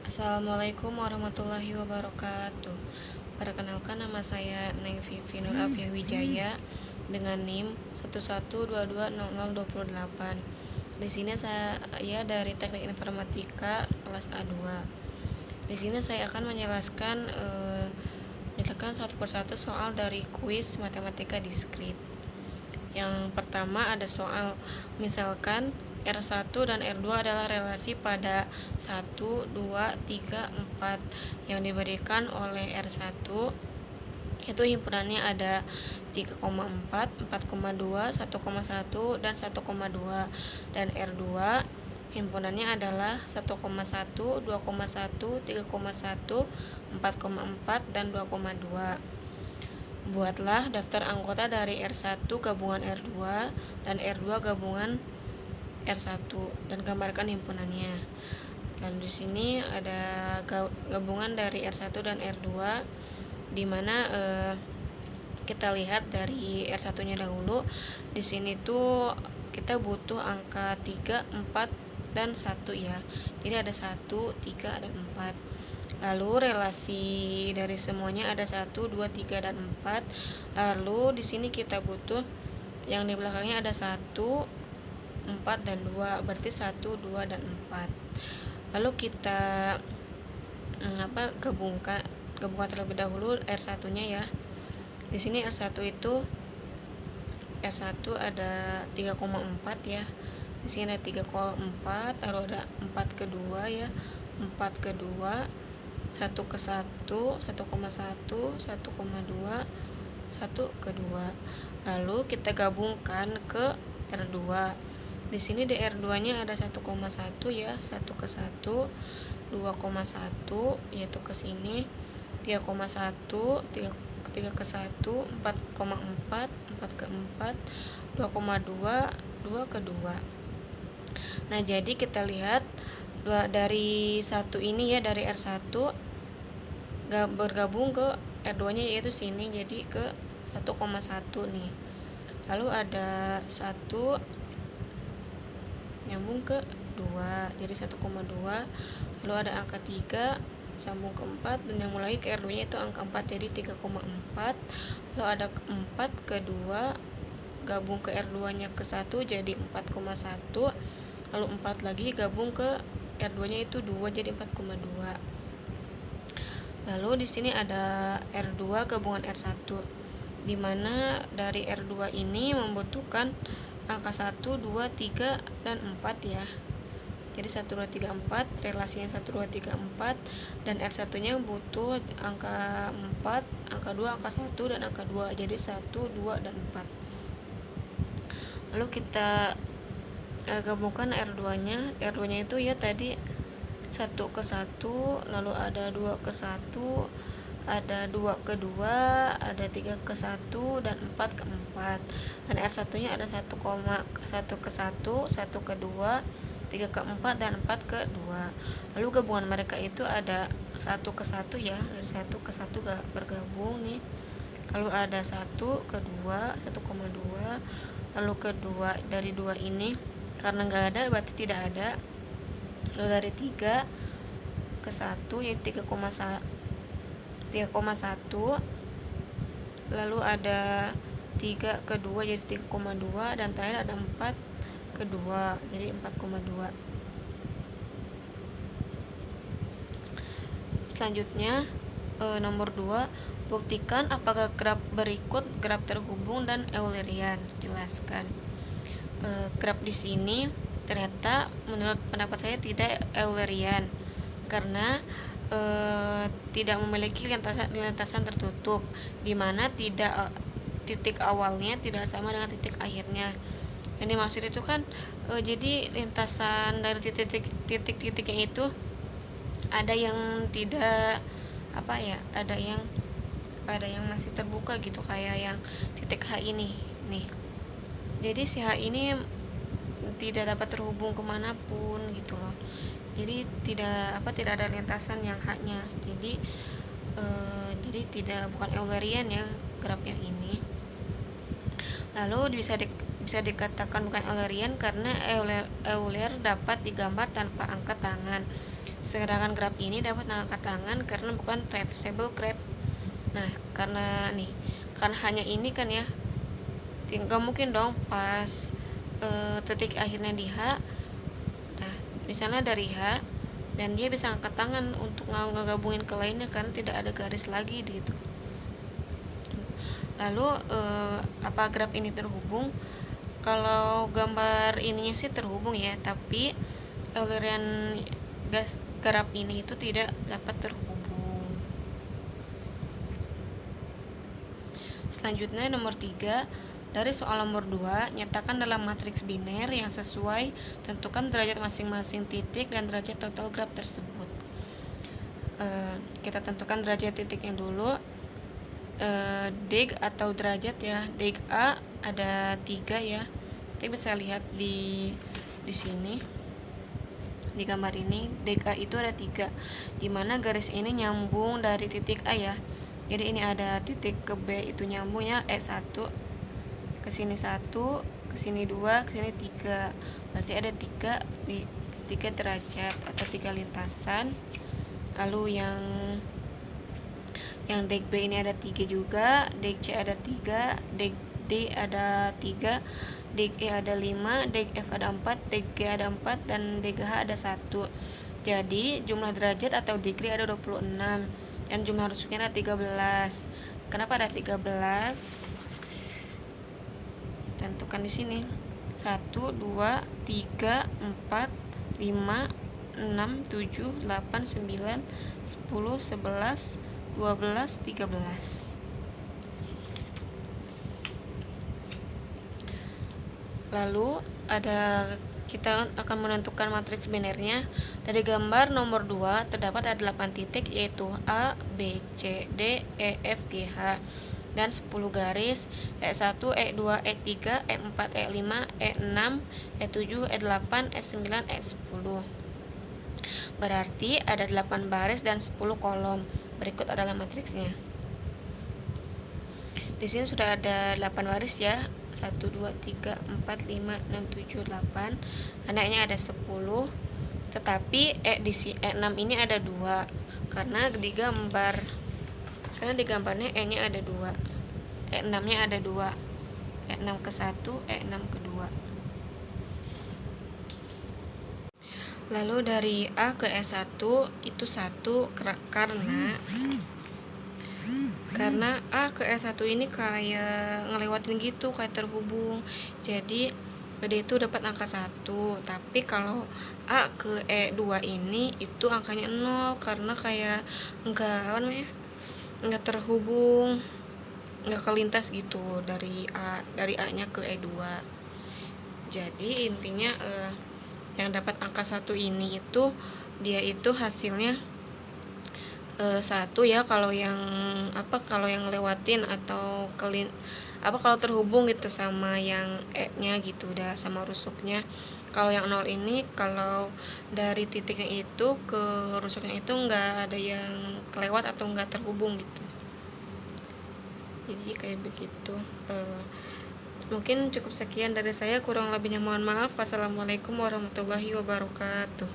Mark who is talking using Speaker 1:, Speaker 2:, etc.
Speaker 1: Assalamualaikum warahmatullahi wabarakatuh. Perkenalkan, nama saya Neng Vivi Nur Afia Wijaya dengan NIM 112202028. Di sini saya dari Teknik Informatika kelas A2. Di sini saya akan menjelaskan satu persatu soal dari kuis matematika diskrit. Yang pertama ada soal, misalkan R1 dan R2 adalah relasi pada 1, 2, 3, 4 yang diberikan oleh R1 itu himpunannya ada 3,4, 4,2, 1,1 dan 1,2, dan R2 himpunannya adalah 1,1, 2,1, 3,1, 4,4 dan 2,2. Buatlah daftar anggota dari R1 gabungan R2 dan R2 gabungan R1 dan gambarkan himpunannya. Lalu di sini ada gabungan dari R1 dan R2 di mana kita lihat dari R1-nya dahulu. Di sini tuh kita butuh angka 3, 4 dan 1 ya. Jadi ada 1, 3 dan 4. Lalu relasi dari semuanya ada 1, 2, 3 dan 4. Lalu di sini kita butuh yang di belakangnya ada 1, 4 dan 2, berarti 1, 2 dan 4. Lalu kita gabungkan terlebih dahulu R1-nya ya. Di sini R1 ada 3,4 ya. Di sini ada 3,4, lalu ada 4 ke 2 ya. 4 ke 2, 1 ke 1, 1,1, 1,2, 1 ke 2. Lalu kita gabungkan ke R2. Di sini di R2-nya ada 1,1 ya, 1 ke 1, 2,1 yaitu ke sini, 3,1, 3 ke 1, 4,4, 4 ke 4, 2,2, 2 ke 2. Nah, jadi kita lihat dari 1 ini ya, dari R1 bergabung ke R2-nya yaitu sini, jadi ke 1,1 nih. Lalu ada 1 nyambung ke 2, jadi 1,2. Lalu ada angka 3 sambung ke 4 dan nyambung lagi ke R2-nya itu angka 4, jadi 3,4. Lalu ada 4 ke 2 gabung ke R2-nya ke 1 jadi 4,1. Lalu 4 lagi gabung ke R2-nya itu 2 jadi 4,2. Lalu di sini ada R2 gabungan R1 di mana dari R2 ini membutuhkan angka 1, 2, 3 dan 4 ya. Jadi 1, 2, 3, 4, relasinya 1, 2, 3, 4, dan R1-nya butuh angka 4, angka 2, angka 1 dan angka 2. Jadi 1, 2 dan 4. Lalu kita gabungkan R2-nya. R2-nya itu ya tadi 1 ke 1, lalu ada 2 ke 1, ada 2 ke 2, ada 3 ke 1 dan 4 ke 4. Dan R1-nya ada 1 ke 1, 1 ke 2, 3 ke 4 dan 4 ke 2. Lalu gabungan mereka itu ada 1 ke 1 ya, dari 1 ke 1 bergabung nih. Lalu ada 1 ke 2, 1,2. Lalu kedua dari 2 ini karena enggak ada berarti tidak ada. Lalu dari 3 ke 1 yaitu 3,1. Lalu ada 3 ke 2 jadi 3,2, dan terakhir ada 4 ke 2 jadi 4,2. Selanjutnya nomor 2, buktikan apakah graf berikut graf terhubung dan Eulerian. Jelaskan. Graf di sini ternyata menurut pendapat saya tidak Eulerian karena tidak memiliki lintasan tertutup, di mana tidak titik awalnya tidak sama dengan titik akhirnya. Yang dimaksud itu kan jadi lintasan dari titik-titiknya itu ada yang tidak ada yang masih terbuka gitu, kayak yang titik H ini nih. Jadi si H ini tidak dapat terhubung kemanapun gitu loh. Jadi tidak ada lintasan yang H-nya. Jadi bukan Eulerian ya graf yang ini. Lalu bisa dikatakan bukan Eulerian karena Euler dapat digambar tanpa angkat tangan. Sedangkan graf ini dapat angkat tangan karena bukan traversable graph. Nah, karena hanya ini kan ya, nggak mungkin dong pas titik akhirnya di H. Nah, misalnya dari H dan dia bisa angkat tangan untuk ngegabungin ke lainnya karena tidak ada garis lagi gitu. Lalu apa graf ini terhubung? Kalau gambar ininya sih terhubung ya, tapi Eulerian graf ini itu tidak dapat terhubung. Selanjutnya nomor 3, dari soal nomor 2, nyatakan dalam matriks biner yang sesuai, tentukan derajat masing-masing titik dan derajat total graf tersebut. Kita tentukan derajat titiknya dulu. Deg atau derajat ya, deg A ada 3 ya. Kita bisa lihat di sini di gambar ini, deg A itu ada 3, dimana garis ini nyambung dari titik A ya. Jadi ini ada titik ke B itu nyambungnya E1 ke sini 1, ke sini 2, ke sini 3. Berarti ada 3 derajat atau 3 lintasan. Lalu yang deg B ini ada 3 juga, deg C ada 3, deg D ada 3, deg E ada 5, deg F ada 4, deg G ada 4, dan deg H ada 1. Jadi jumlah derajat atau degree ada 26 dan jumlah rusuknya ada 13. Kenapa ada 13? Tentukan di sini. 1, 2, 3, 4, 5, 6, 7, 8, 9, 10, 11, 12, 13. Lalu kita akan menentukan matriks binernya. Dari gambar nomor 2 terdapat ada 8 titik, yaitu A, B, C, D, E, F, G, H, dan 10 garis, E1, E2, E3, E4, E5, E6, E7, E8, E9, E10. Berarti ada 8 baris dan 10 kolom. Berikut adalah matriksnya. Di sini sudah ada 8 baris ya. 1, 2, 3, 4, 5, 6, 7, 8. Anaknya ada 10. Tetapi di E6 ini ada 2. Karena di gambarnya E-nya ada 2. E6-nya ada 2. E6 ke 1, E6 ke 2. Lalu dari A ke E1 itu 1 karena A ke E1 ini kayak ngelewatin gitu, kayak terhubung. Jadi D itu dapat angka 1. Tapi kalau A ke E2 ini itu angkanya 0 karena kayak enggak terhubung, enggak kelintas gitu dari A-nya ke E2. Jadi intinya yang dapat angka 1 ini itu dia itu hasilnya 1 ya kalau yang lewatin atau kalau terhubung gitu sama yang E-nya gitu, udah sama rusuknya. Kalau yang 0 ini kalau dari titiknya itu ke rusuknya itu enggak ada yang kelewat atau enggak terhubung gitu. Jadi kayak begitu. Mungkin cukup sekian dari saya, kurang lebihnya mohon maaf. Wassalamualaikum warahmatullahi wabarakatuh.